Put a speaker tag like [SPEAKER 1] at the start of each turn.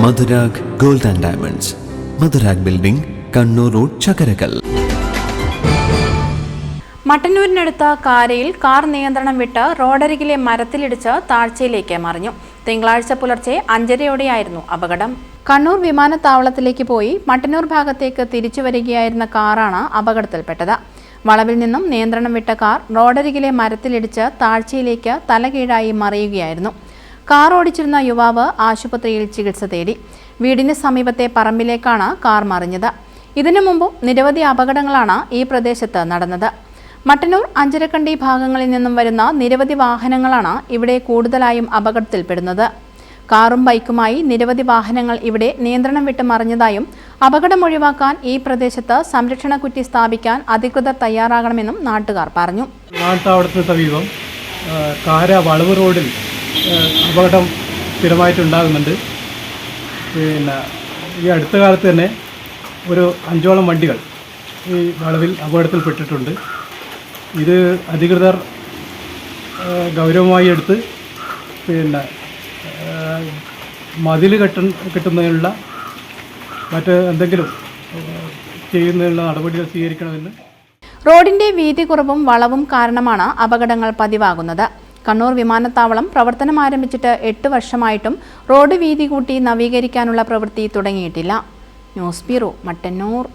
[SPEAKER 1] Madhurag gold and diamonds, Madhurag building, Kannur road, Chakkarakkal.
[SPEAKER 2] മട്ടന്നൂരിനടുത്ത കാരയിൽ car നിയന്ത്രണം വിട്ട് റോഡരികിലെ മരത്തിലിടിച്ച് താഴ്ചയിലേക്ക് മറിഞ്ഞു. തിങ്കളാഴ്ച പുലർച്ചെ 5:30 അപകടം. കണ്ണൂർ വിമാനത്താവളത്തിലേക്ക് പോയി മട്ടന്നൂർ ഭാഗത്തേക്ക് തിരിച്ചു വരികയായിരുന്ന കാറാണ് അപകടത്തിൽപ്പെട്ടത്. വളവിൽ നിന്നും നിയന്ത്രണം വിട്ട കാർ റോഡരികിലെ മരത്തിലിടിച്ച് താഴ്ചയിലേക്ക് തലകീഴായി മറിയുകയായിരുന്നു. കാർ ഓടിച്ചിരുന്ന യുവാവ് ആശുപത്രിയിൽ ചികിത്സ തേടി. വീടിന് സമീപത്തെ പറമ്പിലേക്കാണ് കാർ മറിഞ്ഞത്. ഇതിനു മുമ്പും നിരവധി അപകടങ്ങളാണ് ഈ പ്രദേശത്ത് നടന്നത്. മട്ടന്നൂർ, അഞ്ചരക്കണ്ടി ഭാഗങ്ങളിൽ നിന്നും വരുന്ന നിരവധി വാഹനങ്ങളാണ് ഇവിടെ കൂടുതലായും അപകടത്തിൽപ്പെടുന്നത്. കാറും ബൈക്കുമായി നിരവധി വാഹനങ്ങൾ ഇവിടെ നിയന്ത്രണം വിട്ട് മറിഞ്ഞതായും അപകടം ഒഴിവാക്കാൻ ഈ പ്രദേശത്ത് സംരക്ഷണ കുറ്റി സ്ഥാപിക്കാൻ അധികൃതർ തയ്യാറാകണമെന്നും നാട്ടുകാർ പറഞ്ഞു.
[SPEAKER 3] വിമാനത്താവളത്തിന് സമീപം കാര വളവ് റോഡിൽ അപകടം സ്ഥിരമായിട്ടുണ്ടാകുന്നുണ്ട്. പിന്നെ ഈ അടുത്ത കാലത്ത് തന്നെ ഒരു 5ഓളം വണ്ടികൾ ഈ വളവിൽ അപകടത്തിൽപ്പെട്ടിട്ടുണ്ട്. ഇത് അധികൃതർ ഗൗരവമായി എടുത്ത് പിന്നെ മതിൽ കെട്ടുന്നതിനുള്ള മറ്റ് എന്തെങ്കിലും ചെയ്യുന്നതിനുള്ള നടപടികൾ സ്വീകരിക്കണമെന്ന്.
[SPEAKER 2] റോഡിന്റെ വീതി കുറവും വളവും കാരണമാണ് അപകടങ്ങൾ പതിവാകുന്നത്. കണ്ണൂർ വിമാനത്താവളം പ്രവർത്തനം ആരംഭിച്ചിട്ട് 8 വർഷമായിട്ടും റോഡ് വീതി കൂട്ടി നവീകരിക്കാനുള്ള പ്രവൃത്തി തുടങ്ങിയിട്ടില്ല. News bureau, Mattannur.